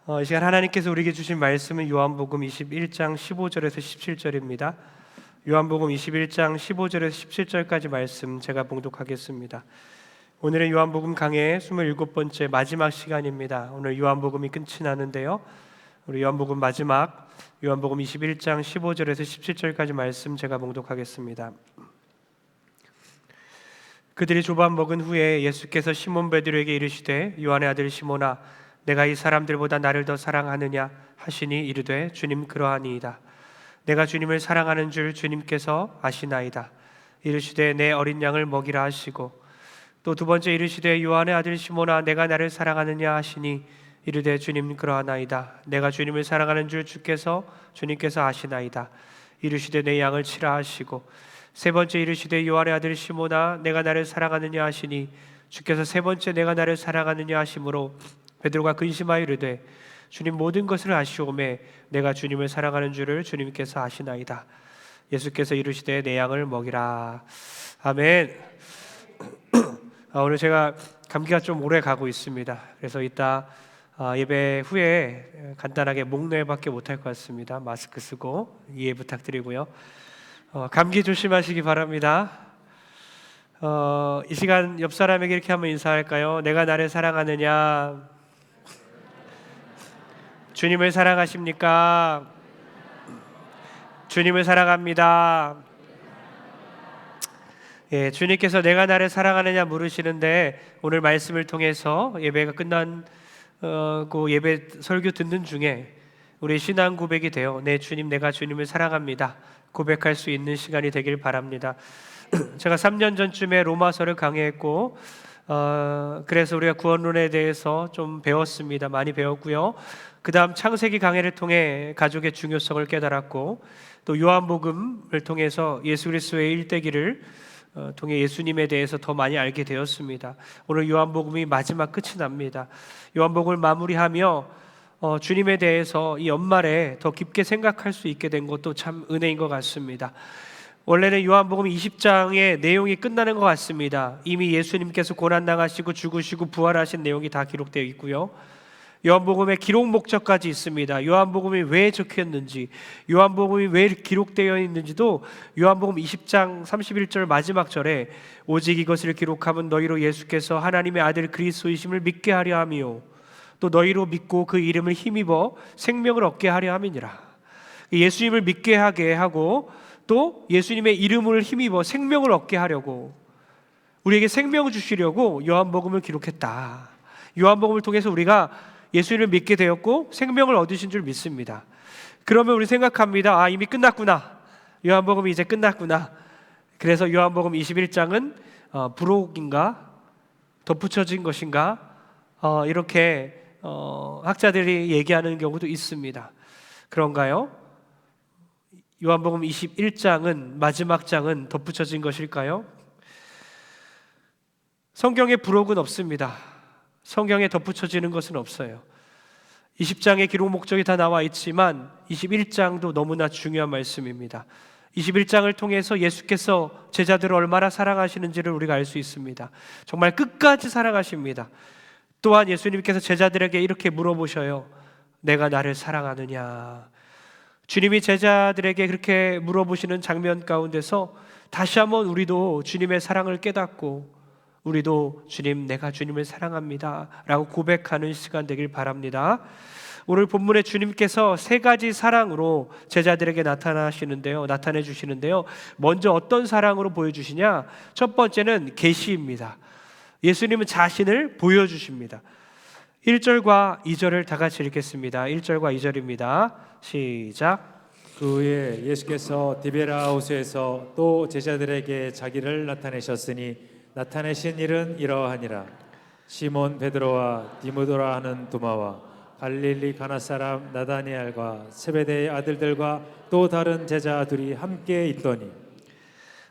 이 시간 하나님께서 우리에게 주신 말씀은 요한복음 21장 15절에서 17절입니다. 요한복음 21장 15절에서 17절까지 말씀 제가 봉독하겠습니다. 오늘은 요한복음 강해의 27번째 마지막 시간입니다. 오늘 요한복음이 끝이 나는데요, 우리 요한복음 마지막 요한복음 21장 15절에서 17절까지 말씀 제가 봉독하겠습니다. 그들이 조반 먹은 후에 예수께서 시몬 베드로에게 이르시되 요한의 아들 시몬아, 내가 이 사람들보다 나를 더 사랑하느냐 하시니 이르되 주님 그러하니이다. 내가 주님을 사랑하는 줄 주님께서 아시나이다. 이르시되 내 어린 양을 먹이라 하시고, 또 두 번째 이르시되 요한의 아들 시몬아, 내가 나를 사랑하느냐 하시니 이르되 주님 그러하나이다. 내가 주님을 사랑하는 줄 주님께서 아시나이다. 이르시되 내 양을 치라 하시고, 세 번째 이르시되 요한의 아들 시몬아, 내가 나를 사랑하느냐 하시니 주께서 세 번째 내가 나를 사랑하느냐 하심으로 베드로가 근심하여 이르되 주님 모든 것을 아시오매 내가 주님을 사랑하는 줄을 주님께서 아시나이다. 예수께서 이르시되 내 양을 먹이라. 아멘. 오늘 제가 감기가 좀 오래 가고 있습니다. 그래서 이따 예배 후에 간단하게 목례밖에 못할 것 같습니다. 마스크 쓰고 이해 부탁드리고요. 감기 조심하시기 바랍니다. 이 시간 옆 사람에게 이렇게 한번 인사할까요? 내가 나를 사랑하느냐? 주님을 사랑하십니까? 주님을 사랑합니다. 예, 주님께서 내가 나를 사랑하느냐 물으시는데, 오늘 말씀을 통해서 예배가 끝난 그 예배 설교 듣는 중에 우리 신앙 고백이 되어 네 주님, 내가 주님을 사랑합니다 고백할 수 있는 시간이 되길 바랍니다. 제가 3년 전쯤에 로마서를 강의했고, 그래서 우리가 구원론에 대해서 좀 배웠습니다. 많이 배웠고요. 그 다음 창세기 강해를 통해 가족의 중요성을 깨달았고, 또 요한복음을 통해서 예수 그리스도의 일대기를 통해 예수님에 대해서 더 많이 알게 되었습니다. 오늘 요한복음이 마지막 끝이 납니다. 요한복음을 마무리하며 주님에 대해서 이 연말에 더 깊게 생각할 수 있게 된 것도 참 은혜인 것 같습니다. 원래는 요한복음 20장의 내용이 끝나는 것 같습니다. 이미 예수님께서 고난당하시고 죽으시고 부활하신 내용이 다 기록되어 있고요. 요한복음의 기록 목적까지 있습니다. 요한복음이 왜 적혀있는지, 요한복음이 왜 기록되어 있는지도 요한복음 20장 31절 마지막 절에 오직 이것을 기록하면 너희로 예수께서 하나님의 아들 그리스도이심을 믿게 하려 함이요 또 너희로 믿고 그 이름을 힘입어 생명을 얻게 하려 함이니라. 예수님을 믿게 하게 하고 또 예수님의 이름을 힘입어 생명을 얻게 하려고, 우리에게 생명을 주시려고 요한복음을 기록했다. 요한복음을 통해서 우리가 예수님을 믿게 되었고 생명을 얻으신 줄 믿습니다. 그러면 우리 생각합니다. 이미 끝났구나. 요한복음이 이제 끝났구나. 그래서 요한복음 21장은 부록인가 덧붙여진 것인가 이렇게 학자들이 얘기하는 경우도 있습니다. 그런가요? 요한복음 21장은, 마지막 장은 덧붙여진 것일까요? 성경에 부록은 없습니다. 성경에 덧붙여지는 것은 없어요. 20장의 기록 목적이 다 나와 있지만 21장도 너무나 중요한 말씀입니다. 21장을 통해서 예수께서 제자들을 얼마나 사랑하시는지를 우리가 알 수 있습니다. 정말 끝까지 사랑하십니다. 또한 예수님께서 제자들에게 이렇게 물어보셔요. 내가 나를 사랑하느냐? 주님이 제자들에게 그렇게 물어보시는 장면 가운데서 다시 한번 우리도 주님의 사랑을 깨닫고, 우리도 주님, 내가 주님을 사랑합니다 라고 고백하는 시간 되길 바랍니다. 오늘 본문에 주님께서 세 가지 사랑으로 제자들에게 나타내 주시는데요. 먼저 어떤 사랑으로 보여주시냐? 첫 번째는 계시입니다. 예수님은 자신을 보여주십니다. 1절과 2절을 다 같이 읽겠습니다. 1절과 2절입니다. 시작. 그 후에 예수께서 디베라 호수에서 또 제자들에게 자기를 나타내셨으니 나타내신 일은 이러하니라. 시몬 베드로와 디모데라 하는 도마와 갈릴리 가나 사람 나다니엘과 세베대의 아들들과 또 다른 제자 둘이 함께 있더니.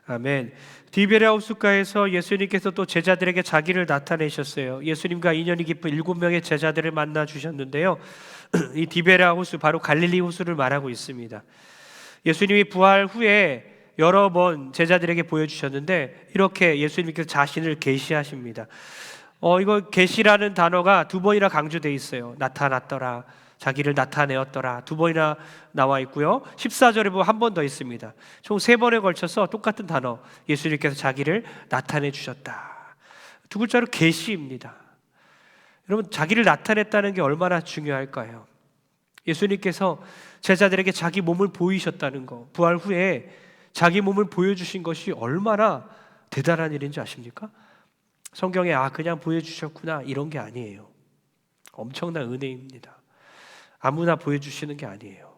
아멘. 디베랴 호숫가에서 예수님께서 또 제자들에게 자기를 나타내셨어요. 예수님과 인연이 깊은 7명의 제자들을 만나 주셨는데요. 이 디베랴 호수, 바로 갈릴리 호수를 말하고 있습니다. 예수님이 부활 후에 여러 번 제자들에게 보여주셨는데 이렇게 예수님께서 자신을 계시하십니다. 이거 계시라는 단어가 두 번이나 강조되어 있어요. 나타났더라, 자기를 나타내었더라. 2번이나 나와 있고요. 14절에 보면 한 번 더 있습니다. 총 3번에 걸쳐서 똑같은 단어, 예수님께서 자기를 나타내 주셨다. 2글자로 계시입니다. 여러분, 자기를 나타냈다는 게 얼마나 중요할까요? 예수님께서 제자들에게 자기 몸을 보이셨다는 거, 부활 후에 자기 몸을 보여주신 것이 얼마나 대단한 일인지 아십니까? 성경에 그냥 보여주셨구나 이런 게 아니에요. 엄청난 은혜입니다. 아무나 보여주시는 게 아니에요.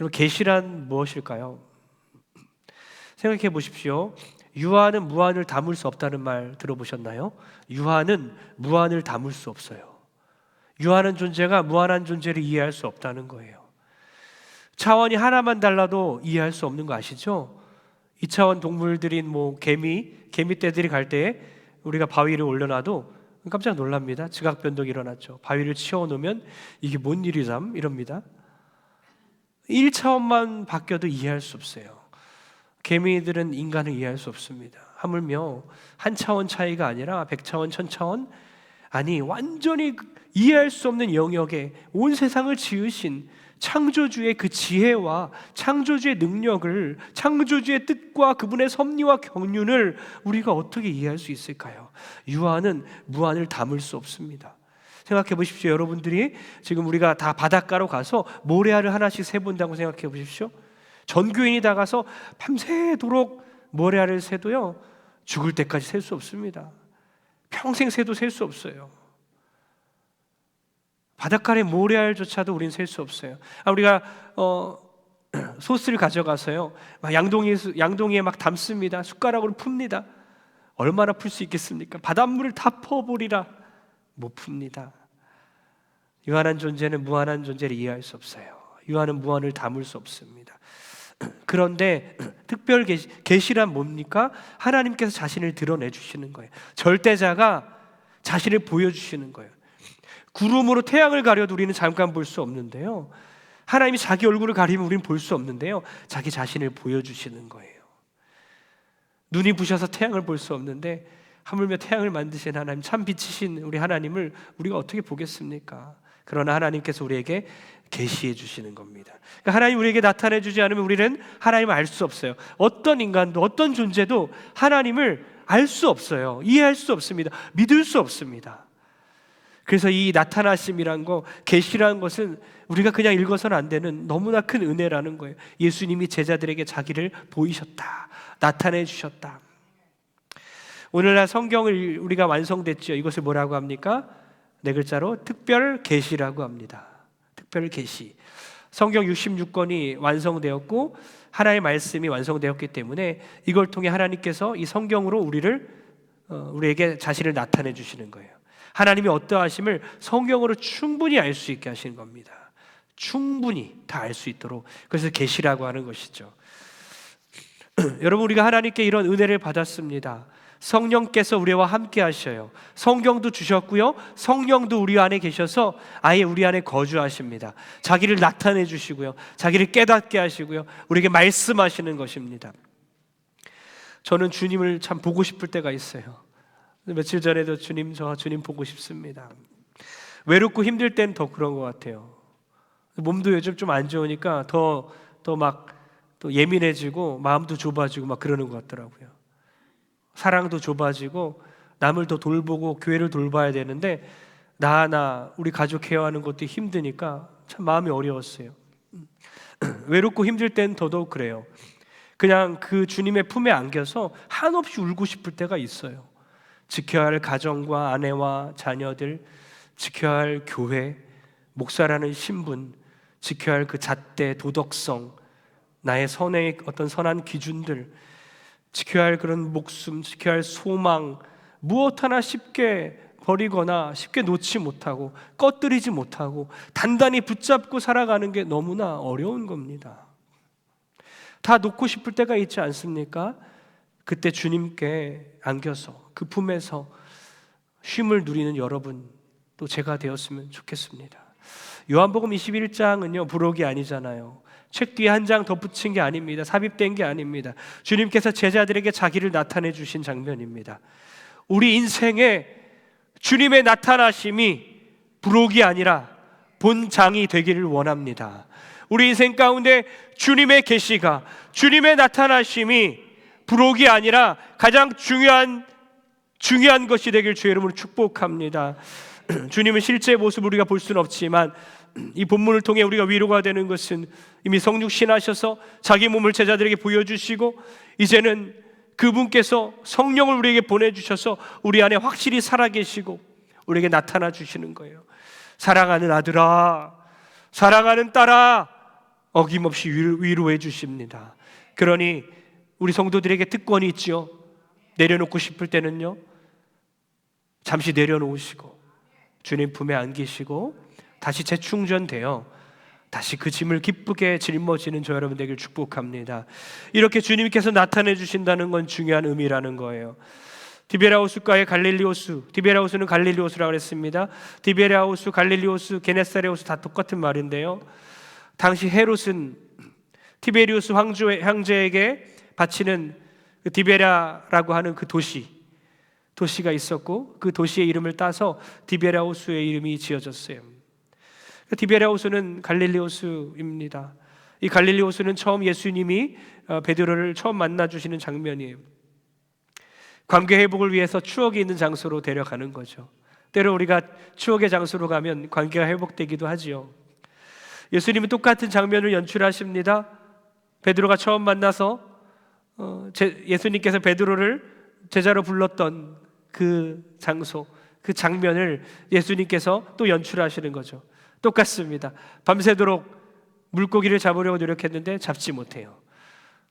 여러분, 계시란 무엇일까요? 생각해 보십시오. 유한은 무한을 담을 수 없다는 말 들어보셨나요? 유한은 무한을 담을 수 없어요. 유한한 존재가 무한한 존재를 이해할 수 없다는 거예요. 차원이 하나만 달라도 이해할 수 없는 거 아시죠? 2차원 동물들인 개미떼들이 갈 때 우리가 바위를 올려놔도 깜짝 놀랍니다. 지각 변동이 일어났죠. 바위를 치워놓으면 이게 뭔 일이삼? 이럽니다. 1차원만 바뀌어도 이해할 수 없어요. 개미들은 인간을 이해할 수 없습니다. 하물며 한 차원 차이가 아니라 100차원, 1000차원, 아니 완전히 이해할 수 없는 영역에 온 세상을 지으신 창조주의 그 지혜와 창조주의 능력을, 창조주의 뜻과 그분의 섭리와 경륜을 우리가 어떻게 이해할 수 있을까요? 유한은 무한을 담을 수 없습니다. 생각해 보십시오. 여러분들이 지금 우리가 다 바닷가로 가서 모래알을 하나씩 세본다고 생각해 보십시오. 전교인이 다 가서 밤새도록 모래알을 세도요, 죽을 때까지 셀 수 없습니다. 평생 세도 셀 수 없어요. 바닷가의 모래알조차도 우리는 셀 수 없어요. 우리가 소스를 가져가서요, 막 양동이에 막 담습니다. 숟가락으로 풉니다. 얼마나 풀 수 있겠습니까? 바닷물을 다 퍼버리라, 못 풉니다. 유한한 존재는 무한한 존재를 이해할 수 없어요. 유한은 무한을 담을 수 없습니다. 그런데 특별 계시란 뭡니까? 하나님께서 자신을 드러내 주시는 거예요. 절대자가 자신을 보여주시는 거예요. 구름으로 태양을 가려도 우리는 잠깐 볼 수 없는데요, 하나님이 자기 얼굴을 가리면 우리는 볼 수 없는데요, 자기 자신을 보여주시는 거예요. 눈이 부셔서 태양을 볼 수 없는데 하물며 태양을 만드신 하나님, 참 빛이신 우리 하나님을 우리가 어떻게 보겠습니까? 그러나 하나님께서 우리에게 계시해 주시는 겁니다. 그러니까 하나님 우리에게 나타내 주지 않으면 우리는 하나님을 알 수 없어요. 어떤 인간도 어떤 존재도 하나님을 알 수 없어요. 이해할 수 없습니다. 믿을 수 없습니다. 그래서 이 나타나심이란 거, 계시라는 것은 우리가 그냥 읽어서는 안 되는 너무나 큰 은혜라는 거예요. 예수님이 제자들에게 자기를 보이셨다, 나타내 주셨다. 오늘날 성경을 우리가 완성됐죠. 이것을 뭐라고 합니까? 4글자로 특별 계시라고 합니다. 특별 계시. 성경 66권이 완성되었고 하나님의 말씀이 완성되었기 때문에 이걸 통해 하나님께서 이 성경으로 우리에게 자신을 나타내 주시는 거예요. 하나님이 어떠하심을 성경으로 충분히 알 수 있게 하시는 겁니다. 충분히 다 알 수 있도록. 그래서 계시라고 하는 것이죠. 여러분, 우리가 하나님께 이런 은혜를 받았습니다. 성령께서 우리와 함께 하셔요. 성경도 주셨고요, 성령도 우리 안에 계셔서 아예 우리 안에 거주하십니다. 자기를 나타내 주시고요, 자기를 깨닫게 하시고요, 우리에게 말씀하시는 것입니다. 저는 주님을 참 보고 싶을 때가 있어요. 며칠 전에도 저 주님 보고 싶습니다. 외롭고 힘들 땐 더 그런 것 같아요. 몸도 요즘 좀 안 좋으니까 더 예민해지고 마음도 좁아지고 막 그러는 것 같더라고요. 사랑도 좁아지고 남을 더 돌보고 교회를 돌봐야 되는데 나 우리 가족 케어하는 것도 힘드니까 참 마음이 어려웠어요. 외롭고 힘들 땐 더더욱 그래요. 그냥 그 주님의 품에 안겨서 한없이 울고 싶을 때가 있어요. 지켜야 할 가정과 아내와 자녀들, 지켜야 할 교회, 목사라는 신분, 지켜야 할 그 잣대, 도덕성, 나의 선의 어떤 선한 기준들, 지켜야 할 그런 목숨, 지켜야 할 소망, 무엇 하나 쉽게 버리거나 쉽게 놓지 못하고 꺼뜨리지 못하고 단단히 붙잡고 살아가는 게 너무나 어려운 겁니다. 다 놓고 싶을 때가 있지 않습니까? 그때 주님께 안겨서 그 품에서 쉼을 누리는 여러분, 또 제가 되었으면 좋겠습니다. 요한복음 21장은요 부록이 아니잖아요. 책 뒤에 한 장 덧붙인 게 아닙니다. 삽입된 게 아닙니다. 주님께서 제자들에게 자기를 나타내 주신 장면입니다. 우리 인생에 주님의 나타나심이 부록이 아니라 본장이 되기를 원합니다. 우리 인생 가운데 주님의 계시가, 주님의 나타나심이 부록이 아니라 가장 중요한 것이 되길 주의 이름으로 축복합니다. 주님은 실제 모습을 우리가 볼 수는 없지만 이 본문을 통해 우리가 위로가 되는 것은 이미 성육신하셔서 자기 몸을 제자들에게 보여주시고 이제는 그분께서 성령을 우리에게 보내주셔서 우리 안에 확실히 살아계시고 우리에게 나타나 주시는 거예요. 사랑하는 아들아, 사랑하는 딸아, 어김없이 위로해 주십니다. 그러니 우리 성도들에게 특권이 있죠. 내려놓고 싶을 때는요, 잠시 내려놓으시고 주님 품에 안기시고 다시 재충전되어 다시 그 짐을 기쁘게 짊어지는 저 여러분 되길 축복합니다. 이렇게 주님께서 나타내 주신다는 건 중요한 의미라는 거예요. 디베라호수가의 갈릴리호수, 디베라호수는 갈릴리호수라고 했습니다. 디베라호수, 갈릴리호수, 게네사레호수 다 똑같은 말인데요, 당시 헤롯은 티베리우스 황제에게 바치는 그 디베라라고 하는 그 도시가 있었고 그 도시의 이름을 따서 디베라호수의 이름이 지어졌어요. 디베라호수는 갈릴리호수입니다. 이 갈릴리호수는 처음 예수님이 베드로를 처음 만나 주시는 장면이에요. 관계 회복을 위해서 추억이 있는 장소로 데려가는 거죠. 때로 우리가 추억의 장소로 가면 관계가 회복되기도 하지요. 예수님은 똑같은 장면을 연출하십니다. 베드로가 처음 만나서 예수님께서 베드로를 제자로 불렀던 그 장소, 그 장면을 예수님께서 또 연출하시는 거죠. 똑같습니다. 밤새도록 물고기를 잡으려고 노력했는데 잡지 못해요.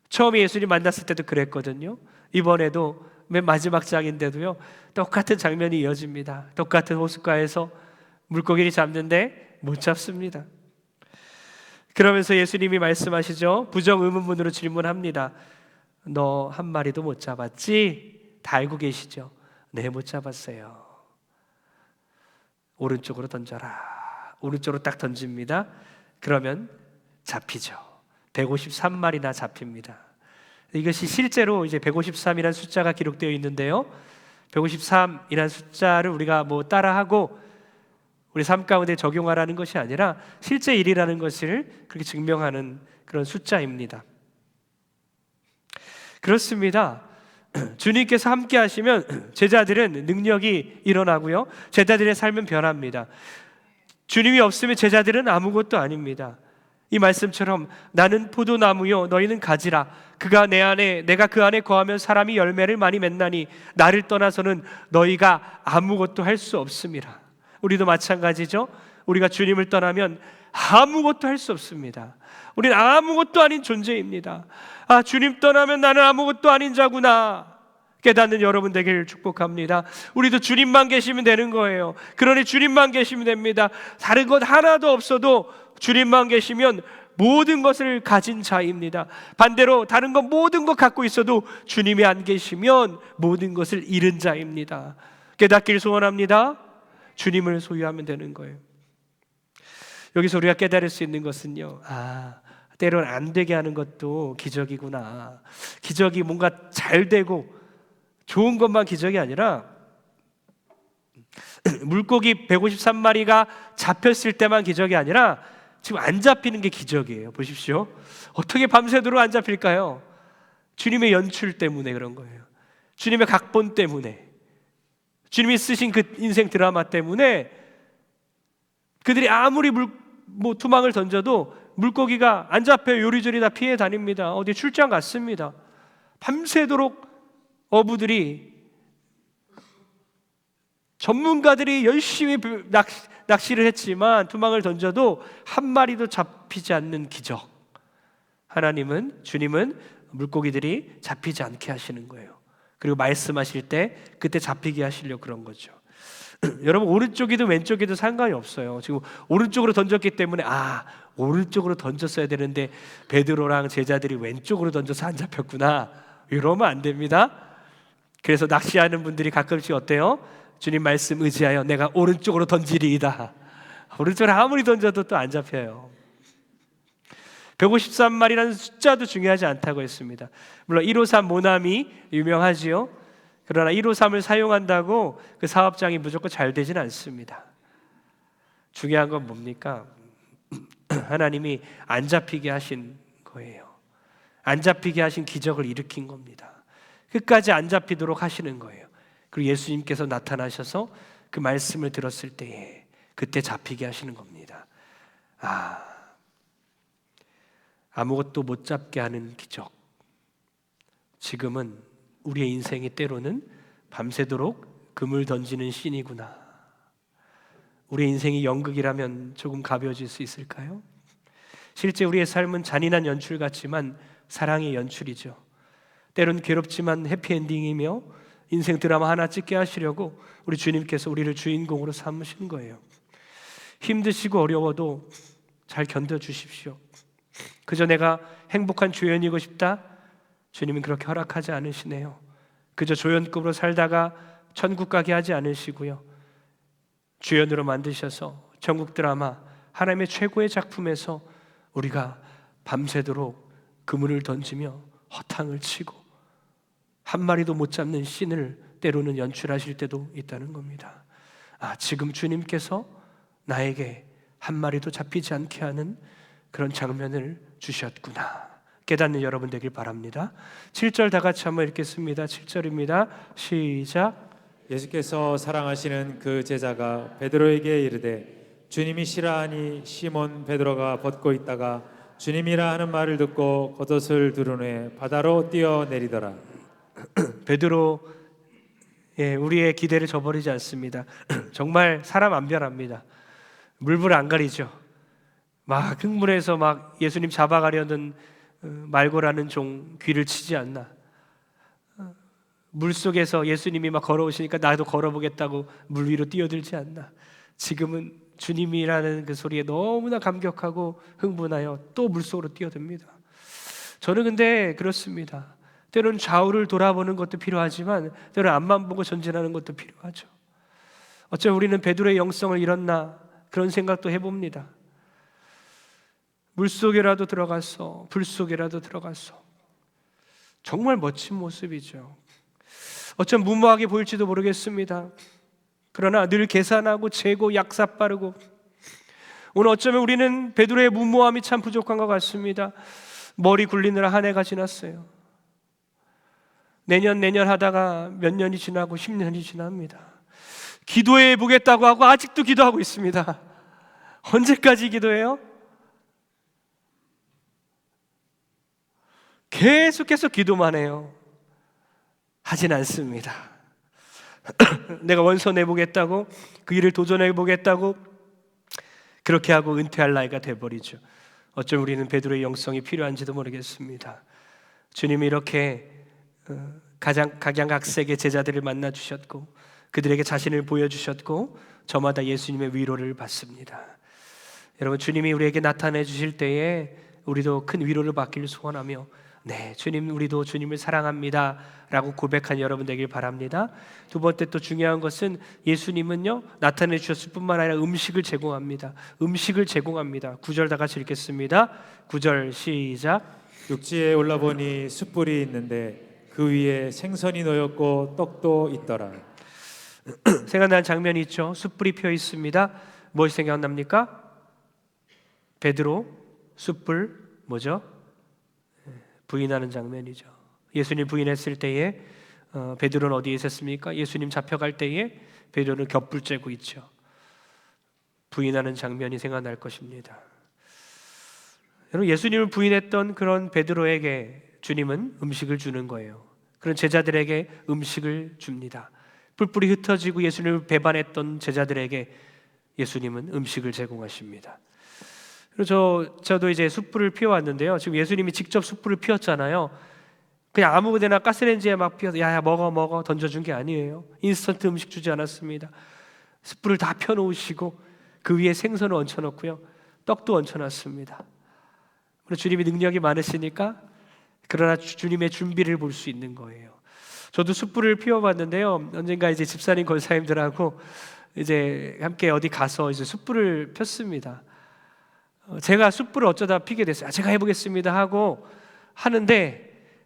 처음에 예수님 만났을 때도 그랬거든요. 이번에도 맨 마지막 장인데도요, 똑같은 장면이 이어집니다. 똑같은 호숫가에서 물고기를 잡는데 못 잡습니다. 그러면서 예수님이 말씀하시죠. 부정의문문으로 질문합니다. 너 한 마리도 못 잡았지? 다 알고 계시죠? 네, 못 잡았어요. 오른쪽으로 던져라. 오른쪽으로 딱 던집니다. 그러면 잡히죠. 153마리나 잡힙니다. 이것이 실제로 이제 153이라는 숫자가 기록되어 있는데요, 153이라는 숫자를 우리가 뭐 따라하고 우리 삶 가운데 적용하라는 것이 아니라 실제 일이라는 것을 그렇게 증명하는 그런 숫자입니다. 그렇습니다. 주님께서 함께 하시면 제자들은 능력이 일어나고요, 제자들의 삶은 변합니다. 주님이 없으면 제자들은 아무것도 아닙니다. 이 말씀처럼 나는 포도나무요 너희는 가지라. 그가 내 안에 내가 그 안에 거하면 사람이 열매를 많이 맺나니 나를 떠나서는 너희가 아무것도 할 수 없습니다. 우리도 마찬가지죠. 우리가 주님을 떠나면 아무것도 할 수 없습니다. 우리는 아무것도 아닌 존재입니다. 아, 주님 떠나면 나는 아무것도 아닌 자구나 깨닫는 여러분 되기를 축복합니다. 우리도 주님만 계시면 되는 거예요. 그러니 주님만 계시면 됩니다. 다른 것 하나도 없어도 주님만 계시면 모든 것을 가진 자입니다. 반대로 다른 것 모든 것 갖고 있어도 주님이 안 계시면 모든 것을 잃은 자입니다. 깨닫기를 소원합니다. 주님을 소유하면 되는 거예요. 여기서 우리가 깨달을 수 있는 것은요, 때로는 안 되게 하는 것도 기적이구나. 기적이 뭔가 잘 되고 좋은 것만 기적이 아니라 물고기 153마리가 잡혔을 때만 기적이 아니라 지금 안 잡히는 게 기적이에요. 보십시오. 어떻게 밤새도록 안 잡힐까요? 주님의 연출 때문에 그런 거예요. 주님의 각본 때문에, 주님이 쓰신 그 인생 드라마 때문에 그들이 아무리 투망을 던져도 물고기가 안 잡혀요. 요리조리 다 피해 다닙니다. 어디 출장 갔습니다. 밤새도록 어부들이, 전문가들이 열심히 낚시를 했지만 투망을 던져도 한 마리도 잡히지 않는 기적. 주님은 물고기들이 잡히지 않게 하시는 거예요. 그리고 말씀하실 때 그때 잡히게 하시려고 그런 거죠. 여러분, 오른쪽이든 왼쪽이든 상관이 없어요. 지금 오른쪽으로 던졌기 때문에 오른쪽으로 던졌어야 되는데 베드로랑 제자들이 왼쪽으로 던져서 안 잡혔구나, 이러면 안 됩니다. 그래서 낚시하는 분들이 가끔씩 어때요? 주님 말씀 의지하여 내가 오른쪽으로 던지리이다. 오른쪽으로 아무리 던져도 또 안 잡혀요. 153마리라는 숫자도 중요하지 않다고 했습니다. 물론 153 모남이 유명하지요. 그러나 153을 사용한다고 그 사업장이 무조건 잘 되지는 않습니다. 중요한 건 뭡니까? 하나님이 안 잡히게 하신 거예요. 안 잡히게 하신 기적을 일으킨 겁니다. 끝까지 안 잡히도록 하시는 거예요. 그리고 예수님께서 나타나셔서 그 말씀을 들었을 때에 그때 잡히게 하시는 겁니다. 아무것도 못 잡게 하는 기적. 지금은 우리의 인생이 때로는 밤새도록 금을 던지는 씬이구나. 우리의 인생이 연극이라면 조금 가벼워질 수 있을까요? 실제 우리의 삶은 잔인한 연출 같지만 사랑의 연출이죠. 때론 괴롭지만 해피엔딩이며 인생 드라마 하나 찍게 하시려고 우리 주님께서 우리를 주인공으로 삼으신 거예요. 힘드시고 어려워도 잘 견뎌주십시오. 그저 내가 행복한 조연이고 싶다? 주님은 그렇게 허락하지 않으시네요. 그저 조연급으로 살다가 천국 가게 하지 않으시고요, 주연으로 만드셔서 전국 드라마 하나님의 최고의 작품에서 우리가 밤새도록 그물을 던지며 허탕을 치고 한 마리도 못 잡는 씬을 때로는 연출하실 때도 있다는 겁니다. 지금 주님께서 나에게 한 마리도 잡히지 않게 하는 그런 장면을 주셨구나 깨닫는 여러분 되길 바랍니다. 7절 다 같이 한번 읽겠습니다. 7절입니다. 시작. 예수께서 사랑하시는 그 제자가 베드로에게 이르되 주님이 시라하니 시몬 베드로가 벗고 있다가 주님이라 하는 말을 듣고 겉옷을 두른 후에 바다로 뛰어내리더라. 베드로, 우리의 기대를 저버리지 않습니다. 정말 사람 안 변합니다. 물불 안 가리죠. 막 흥분해서 막 예수님 잡아가려는 말고라는 종 귀를 치지 않나. 물속에서 예수님이 막 걸어오시니까 나도 걸어보겠다고 물 위로 뛰어들지 않나. 지금은 주님이라는 그 소리에 너무나 감격하고 흥분하여 또 물속으로 뛰어듭니다. 저는 근데 그렇습니다. 때로는 좌우를 돌아보는 것도 필요하지만 때로는 앞만 보고 전진하는 것도 필요하죠. 어쩌면 우리는 베드로의 영성을 잃었나 그런 생각도 해봅니다. 물속에라도 들어가서 불속에라도 들어가서 정말 멋진 모습이죠. 어쩜 무모하게 보일지도 모르겠습니다. 그러나 늘 계산하고 재고 약사 빠르고, 오늘 어쩌면 우리는 베드로의 무모함이 참 부족한 것 같습니다. 머리 굴리느라 한 해가 지났어요. 내년 하다가 몇 년이 지나고 10년이 지납니다. 기도해 보겠다고 하고 아직도 기도하고 있습니다. 언제까지 기도해요? 계속해서 기도만 해요. 하진 않습니다. 내가 원서 내보겠다고, 그 일을 도전해보겠다고 그렇게 하고 은퇴할 나이가 돼버리죠. 어쩜 우리는 베드로의 영성이 필요한지도 모르겠습니다. 주님이 이렇게 각양각색의 제자들을 만나 주셨고 그들에게 자신을 보여주셨고 저마다 예수님의 위로를 받습니다. 여러분, 주님이 우리에게 나타내 주실 때에 우리도 큰 위로를 받기를 소원하며, 네, 주님, 우리도 주님을 사랑합니다 라고 고백한 여러분 되길 바랍니다. 두 번째 또 중요한 것은 예수님은요, 나타내 주셨을 뿐만 아니라 음식을 제공합니다. 음식을 제공합니다. 9절 다 같이 읽겠습니다. 9절 시작. 육지에 올라보니 숯불이 있는데 그 위에 생선이 놓였고 떡도 있더라. 생각나는 장면이 있죠. 숯불이 펴 있습니다. 무엇이 생각납니까? 베드로 숯불 뭐죠? 부인하는 장면이죠. 예수님 부인했을 때에 베드로는 어디에 있었습니까? 예수님 잡혀갈 때에 베드로는 겹불 쬐고 있죠. 부인하는 장면이 생각날 것입니다. 여러분, 예수님을 부인했던 그런 베드로에게 주님은 음식을 주는 거예요. 그런 제자들에게 음식을 줍니다. 뿔뿔이 흩어지고 예수님을 배반했던 제자들에게 예수님은 음식을 제공하십니다. 그리고 저도 이제 숯불을 피워왔는데요. 지금 예수님이 직접 숯불을 피웠잖아요. 그냥 아무데나 가스레인지에 막 피워서 야야 먹어 던져준 게 아니에요. 인스턴트 음식 주지 않았습니다. 숯불을 다 펴놓으시고 그 위에 생선을 얹혀놓고요, 떡도 얹혀놨습니다. 주님이 능력이 많으시니까 그러나 주님의 준비를 볼 수 있는 거예요. 저도 숯불을 피워봤는데요. 언젠가 이제 집사님 권사님들하고 이제 함께 어디 가서 이제 숯불을 폈습니다. 제가 숯불을 어쩌다 피게 됐어요. 제가 해보겠습니다 하고 하는데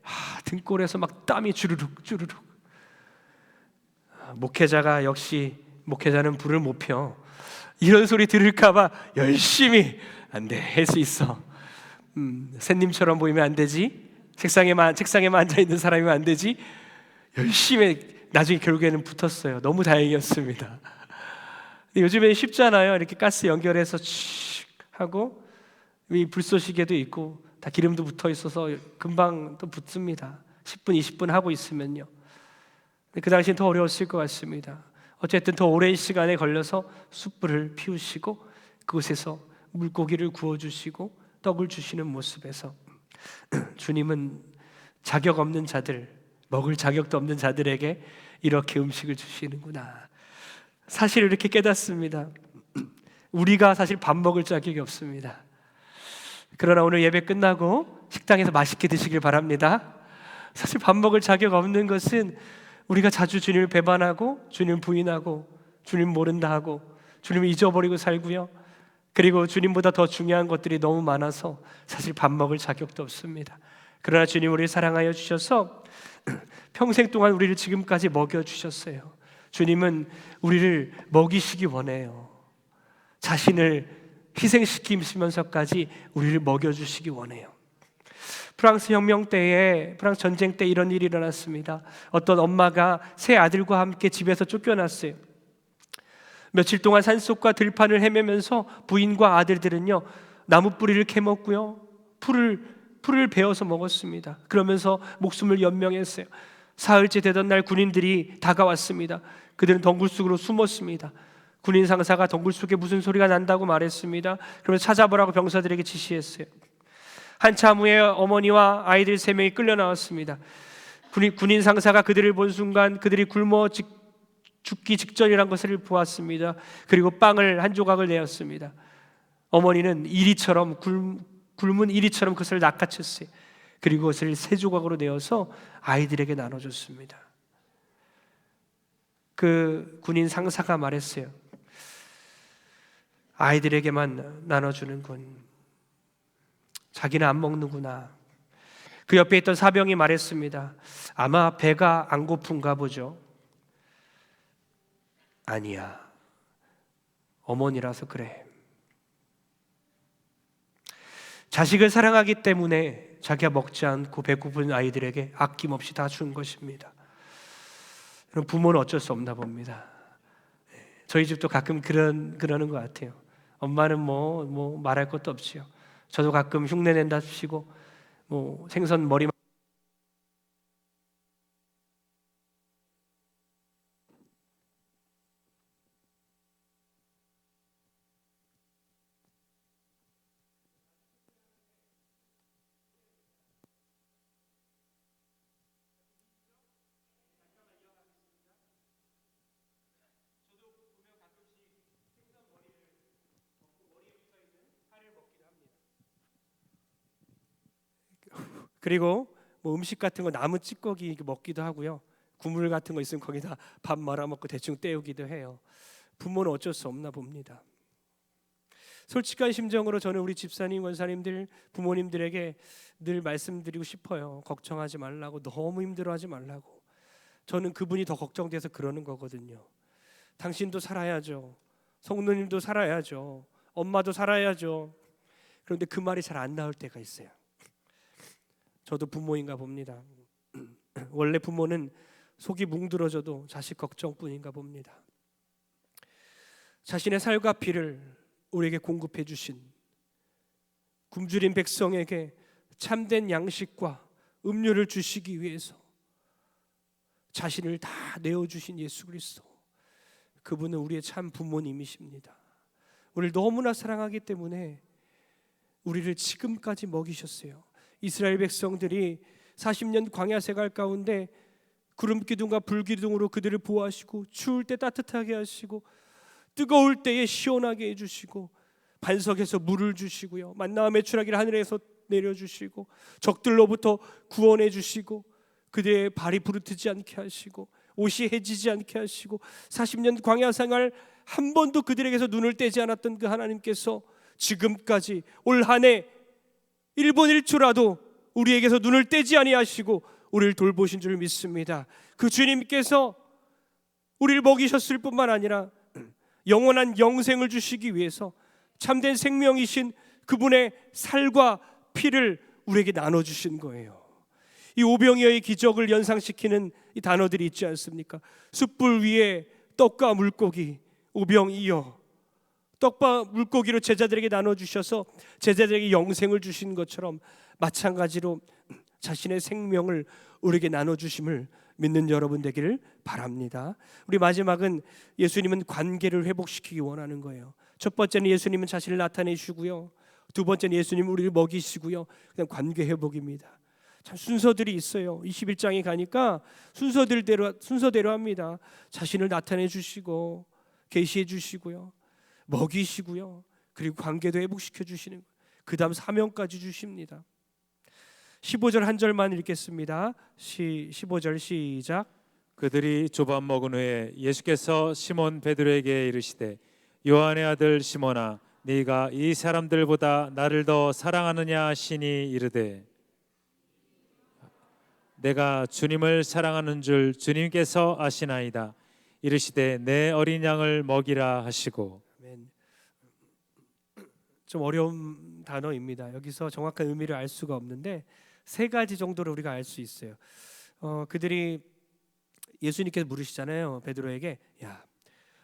등골에서 막 땀이 주르륵. 목회자가 역시 목회자는 불을 못 펴. 이런 소리 들을까봐 열심히 안 돼, 할 수 있어. 샌님처럼 보이면 안 되지. 책상에만 앉아 있는 사람이면 안 되지. 열심히 나중에 결국에는 붙었어요. 너무 다행이었습니다. 근데 요즘에는 쉽잖아요. 이렇게 가스 연결해서 칙 하고 이 불쏘시개도 있고 다 기름도 붙어 있어서 금방 또 붙습니다. 10분, 20분 하고 있으면요. 근데 그 당시엔 더 어려웠을 것 같습니다. 어쨌든 더 오랜 시간에 걸려서 숯불을 피우시고 그곳에서 물고기를 구워주시고 떡을 주시는 모습에서 주님은 자격 없는 자들, 먹을 자격도 없는 자들에게 이렇게 음식을 주시는구나. 사실 이렇게 깨닫습니다. 우리가 사실 밥 먹을 자격이 없습니다. 그러나 오늘 예배 끝나고 식당에서 맛있게 드시길 바랍니다. 사실 밥 먹을 자격 없는 것은 우리가 자주 주님을 배반하고 주님을 부인하고 주님 모른다 하고 주님을 잊어버리고 살고요. 그리고 주님보다 더 중요한 것들이 너무 많아서 사실 밥 먹을 자격도 없습니다. 그러나 주님 우리를 사랑하여 주셔서 평생 동안 우리를 지금까지 먹여주셨어요. 주님은 우리를 먹이시기 원해요. 자신을 희생시키시면서까지 우리를 먹여주시기 원해요. 프랑스 혁명 때에, 프랑스 전쟁 때 이런 일이 일어났습니다. 어떤 엄마가 세 아들과 함께 집에서 쫓겨났어요. 며칠 동안 산속과 들판을 헤매면서 부인과 아들들은요 나무 뿌리를 캐먹고요 풀을 베어서 먹었습니다. 그러면서 목숨을 연명했어요. 사흘째 되던 날 군인들이 다가왔습니다. 그들은 덩굴 속으로 숨었습니다. 군인 상사가 덩굴 속에 무슨 소리가 난다고 말했습니다. 그러면서 찾아보라고 병사들에게 지시했어요. 한참 후에 어머니와 아이들 3명이 끌려 나왔습니다. 군인 상사가 그들을 본 순간 그들이 굶어 죽기 직전이란 것을 보았습니다. 그리고 빵을 한 조각을 내었습니다. 어머니는 이리처럼 굶은 이리처럼 그것을 낚아챘어요. 그리고 그것을 3조각으로 내어서 아이들에게 나눠줬습니다. 그 군인 상사가 말했어요. 아이들에게만 나눠주는군. 자기는 안 먹는구나. 그 옆에 있던 사병이 말했습니다. 아마 배가 안 고픈가 보죠. 아니야. 어머니라서 그래. 자식을 사랑하기 때문에 자기가 먹지 않고 배고픈 아이들에게 아낌없이 다 준 것입니다. 그럼 부모는 어쩔 수 없나 봅니다. 저희 집도 가끔 그러는 것 같아요. 엄마는 뭐 말할 것도 없지요. 저도 가끔 흉내 낸답시고 생선 머리 그리고 음식 같은 거 나무 찌꺼기 먹기도 하고요. 국물 같은 거 있으면 거기다 밥 말아 먹고 대충 때우기도 해요. 부모는 어쩔 수 없나 봅니다. 솔직한 심정으로 저는 우리 집사님, 권사님들, 부모님들에게 늘 말씀드리고 싶어요. 걱정하지 말라고, 너무 힘들어하지 말라고. 저는 그분이 더 걱정돼서 그러는 거거든요. 당신도 살아야죠. 성도님도 살아야죠. 엄마도 살아야죠. 그런데 그 말이 잘 안 나올 때가 있어요. 저도 부모인가 봅니다. 원래 부모는 속이 뭉들어져도 자식 걱정뿐인가 봅니다. 자신의 살과 피를 우리에게 공급해 주신 굶주린 백성에게 참된 양식과 음료를 주시기 위해서 자신을 다 내어주신 예수 그리스도, 그분은 우리의 참 부모님이십니다. 우리를 너무나 사랑하기 때문에 우리를 지금까지 먹이셨어요. 이스라엘 백성들이 40년 광야 생활 가운데 구름 기둥과 불 기둥으로 그들을 보호하시고 추울 때 따뜻하게 하시고 뜨거울 때에 시원하게 해주시고 반석에서 물을 주시고요, 만나와 메추라기를 하늘에서 내려주시고 적들로부터 구원해 주시고 그들의 발이 부르트지 않게 하시고 옷이 해지지 않게 하시고 40년 광야 생활 한 번도 그들에게서 눈을 떼지 않았던 그 하나님께서 지금까지 올 한 해 1분 1초라도 우리에게서 눈을 떼지 아니하시고 우리를 돌보신 줄 믿습니다. 그 주님께서 우리를 먹이셨을 뿐만 아니라 영원한 영생을 주시기 위해서 참된 생명이신 그분의 살과 피를 우리에게 나눠주신 거예요. 이 오병이어의 기적을 연상시키는 이 단어들이 있지 않습니까? 숯불 위에 떡과 물고기, 오병이어, 떡과 물고기로 제자들에게 나눠주셔서 제자들에게 영생을 주신 것처럼 마찬가지로 자신의 생명을 우리에게 나눠주심을 믿는 여러분 되기를 바랍니다. 우리 마지막은 예수님은 관계를 회복시키기 원하는 거예요. 첫 번째는 예수님은 자신을 나타내시고요, 두 번째는 예수님은 우리를 먹이시고요, 그냥 관계 회복입니다. 참 순서들이 있어요. 21장에 가니까 순서대로 합니다. 자신을 나타내 주시고 계시해 주시고요, 먹이시고요, 그리고 관계도 회복시켜 주시는 거예요. 그 다음 사명까지 주십니다. 15절 한 절만 읽겠습니다. 15절 시작. 그들이 조밥 먹은 후에 예수께서 시몬 베드로에게 이르시되 요한의 아들 시몬아 네가 이 사람들보다 나를 더 사랑하느냐 하시니 이르되 내가 주님을 사랑하는 줄 주님께서 아시나이다. 이르시되 내 어린 양을 먹이라 하시고. 아멘. 좀 어려운 단어입니다. 여기서 정확한 의미를 알 수가 없는데 세 가지 정도로 우리가 알 수 있어요. 그들이 예수님께서 물으시잖아요, 베드로에게. 야,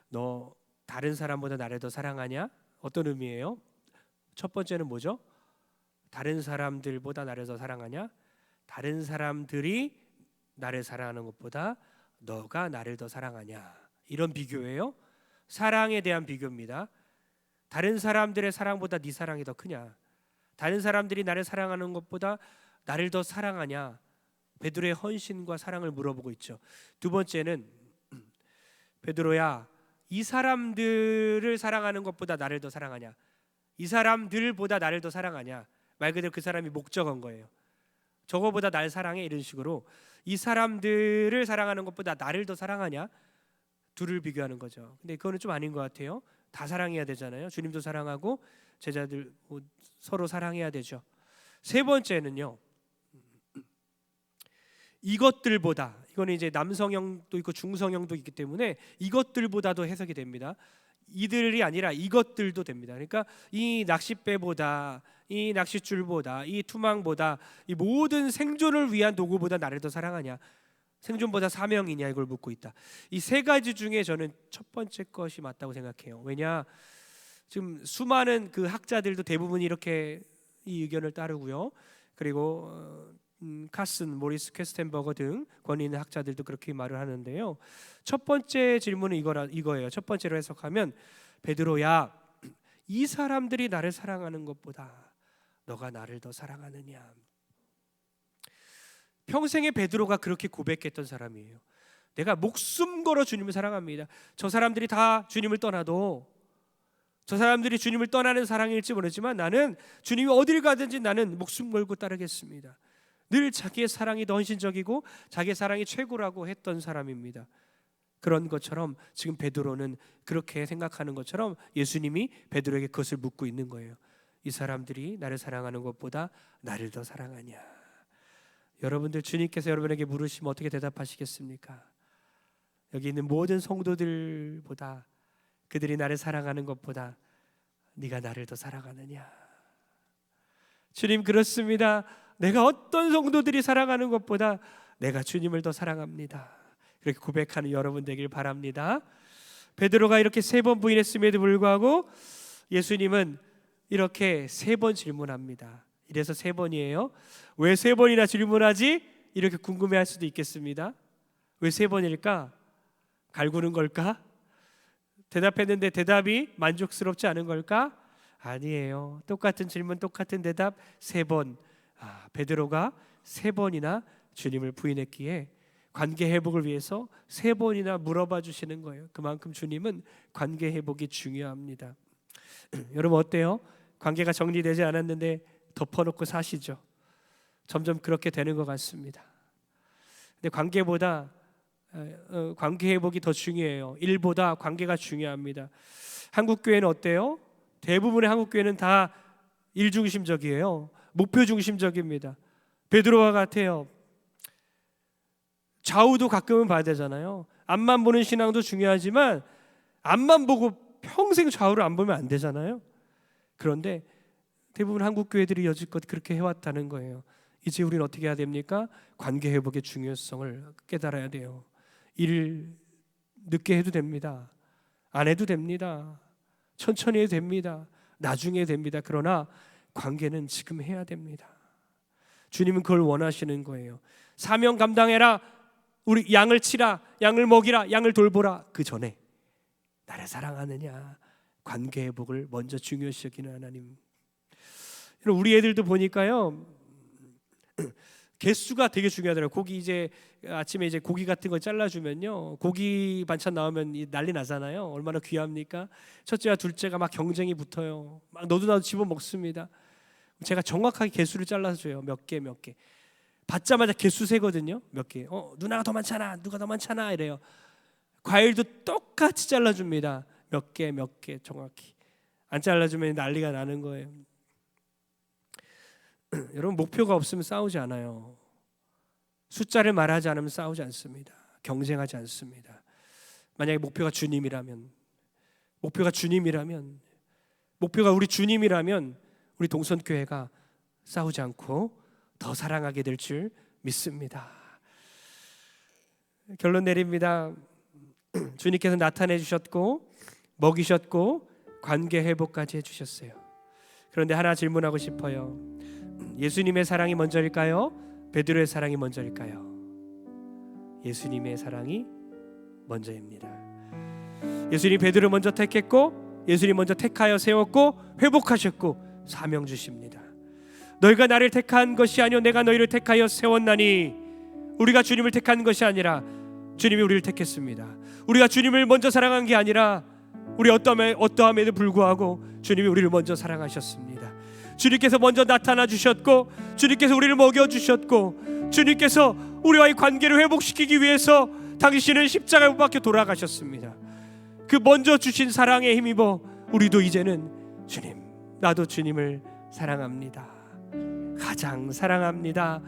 너 다른 사람보다 나를 더 사랑하냐? 어떤 의미예요? 첫 번째는 뭐죠? 다른 사람들보다 나를 더 사랑하냐? 다른 사람들이 나를 사랑하는 것보다 너가 나를 더 사랑하냐? 이런 비교예요. 사랑에 대한 비교입니다. 다른 사람들의 사랑보다 네 사랑이 더 크냐? 다른 사람들이 나를 사랑하는 것보다 나를 더 사랑하냐? 베드로의 헌신과 사랑을 물어보고 있죠. 두 번째는 베드로야, 이 사람들을 사랑하는 것보다 나를 더 사랑하냐? 이 사람들보다 나를 더 사랑하냐? 말 그대로 그 사람이 목적어인 거예요. 저거보다 날 사랑해, 이런 식으로 이 사람들을 사랑하는 것보다 나를 더 사랑하냐? 둘을 비교하는 거죠. 근데 그거는 좀 아닌 것 같아요. 다 사랑해야 되잖아요. 주님도 사랑하고 제자들 서로 사랑해야 되죠. 세 번째는요, 이것들보다, 이거는 이제 남성형도 있고 중성형도 있기 때문에 이것들보다도 해석이 됩니다. 이들이 아니라 이것들도 됩니다. 그러니까 이 낚싯배보다, 이 낚싯줄보다, 이 투망보다, 이 모든 생존을 위한 도구보다 나를 더 사랑하냐? 생존보다 사명이냐? 이걸 묻고 있다. 이 세 가지 중에 저는 첫 번째 것이 맞다고 생각해요. 왜냐, 지금 수많은 그 학자들도 대부분 이렇게 이 의견을 따르고요. 그리고 카슨, 모리스 퀘스텐버거 등 권위 있는 학자들도 그렇게 말을 하는데요. 첫 번째 질문은 이거예요. 첫 번째로 해석하면, 베드로야, 이 사람들이 나를 사랑하는 것보다 너가 나를 더 사랑하느냐? 평생에 베드로가 그렇게 고백했던 사람이에요. 내가 목숨 걸어 주님을 사랑합니다. 저 사람들이 다 주님을 떠나도, 저 사람들이 주님을 떠나는 사랑일지 모르지만 나는 주님이 어디를 가든지 나는 목숨 걸고 따르겠습니다. 늘 자기의 사랑이 더 헌신적이고 자기의 사랑이 최고라고 했던 사람입니다. 그런 것처럼 지금 베드로는 그렇게 생각하는 것처럼 예수님이 베드로에게 그것을 묻고 있는 거예요. 이 사람들이 나를 사랑하는 것보다 나를 더 사랑하냐? 여러분들, 주님께서 여러분에게 물으시면 어떻게 대답하시겠습니까? 여기 있는 모든 성도들보다, 그들이 나를 사랑하는 것보다 네가 나를 더 사랑하느냐? 주님, 그렇습니다. 내가 어떤 성도들이 사랑하는 것보다 내가 주님을 더 사랑합니다. 그렇게 고백하는 여러분 되길 바랍니다. 베드로가 이렇게 세 번 부인했음에도 불구하고 예수님은 이렇게 세 번 질문합니다. 이래서 세 번이에요. 왜 세 번이나 질문하지? 이렇게 궁금해할 수도 있겠습니다. 왜 세 번일까? 갈구는 걸까? 대답했는데 대답이 만족스럽지 않은 걸까? 아니에요. 똑같은 질문, 똑같은 대답 세 번. 베드로가 세 번이나 주님을 부인했기에 관계 회복을 위해서 세 번이나 물어봐 주시는 거예요. 그만큼 주님은 관계 회복이 중요합니다. 여러분, 어때요? 관계가 정리되지 않았는데 덮어놓고 사시죠? 점점 그렇게 되는 것 같습니다. 근데 관계보다 관계 회복이 더 중요해요. 일보다 관계가 중요합니다. 한국 교회는 어때요? 대부분의 한국 교회는 다 일 중심적이에요. 목표 중심적입니다. 베드로와 같아요. 좌우도 가끔은 봐야 되잖아요. 앞만 보는 신앙도 중요하지만 앞만 보고 평생 좌우를 안 보면 안 되잖아요. 그런데 대부분 한국 교회들이 여지껏 그렇게 해왔다는 거예요. 이제 우리는 어떻게 해야 됩니까? 관계 회복의 중요성을 깨달아야 돼요. 일 늦게 해도 됩니다. 안 해도 됩니다. 천천히 해도 됩니다. 나중에 해도 됩니다. 그러나 관계는 지금 해야 됩니다. 주님은 그걸 원하시는 거예요. 사명 감당해라. 우리 양을 치라. 양을 먹이라. 양을 돌보라. 그 전에 나를 사랑하느냐, 관계 회복을 먼저 중요시 여기는 하나님. 우리 애들도 보니까요, 개수가 되게 중요하더라고요. 고기 이제 아침에 이제 고기 같은 거 잘라주면요, 고기 반찬 나오면 난리 나잖아요. 얼마나 귀합니까? 첫째와 둘째가 막 경쟁이 붙어요. 막 너도 나도 집어 먹습니다. 제가 정확하게 개수를 잘라서 줘요. 몇 개. 받자마자 개수 세거든요. 몇 개. 누나가 더 많잖아. 누가 더 많잖아. 이래요. 과일도 똑같이 잘라줍니다. 몇 개 정확히. 안 잘라주면 난리가 나는 거예요. 여러분, 목표가 없으면 싸우지 않아요. 숫자를 말하지 않으면 싸우지 않습니다. 경쟁하지 않습니다. 만약에 목표가 주님이라면, 목표가 우리 주님이라면 우리 동선교회가 싸우지 않고 더 사랑하게 될 줄 믿습니다. 결론 내립니다. 주님께서 나타내 주셨고 먹이셨고 관계 회복까지 해주셨어요. 그런데 하나 질문하고 싶어요. 예수님의 사랑이 먼저일까요? 베드로의 사랑이 먼저일까요? 예수님의 사랑이 먼저입니다. 예수님 베드로 먼저 택했고, 예수님 먼저 택하여 세웠고 회복하셨고 사명 주십니다. 너희가 나를 택한 것이 아니요 내가 너희를 택하여 세웠나니. 우리가 주님을 택한 것이 아니라 주님이 우리를 택했습니다. 우리가 주님을 먼저 사랑한 게 아니라 우리 어떠함에도 불구하고 주님이 우리를 먼저 사랑하셨습니다. 주님께서 먼저 나타나 주셨고, 주님께서 우리를 먹여주셨고, 주님께서 우리와의 관계를 회복시키기 위해서 당신은 십자가에 못 박혀 돌아가셨습니다. 그 먼저 주신 사랑에 힘입어 우리도 이제는 주님, 나도 주님을 사랑합니다, 가장 사랑합니다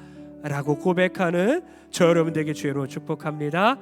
라고 고백하는 저 여러분 되게 주의로 축복합니다.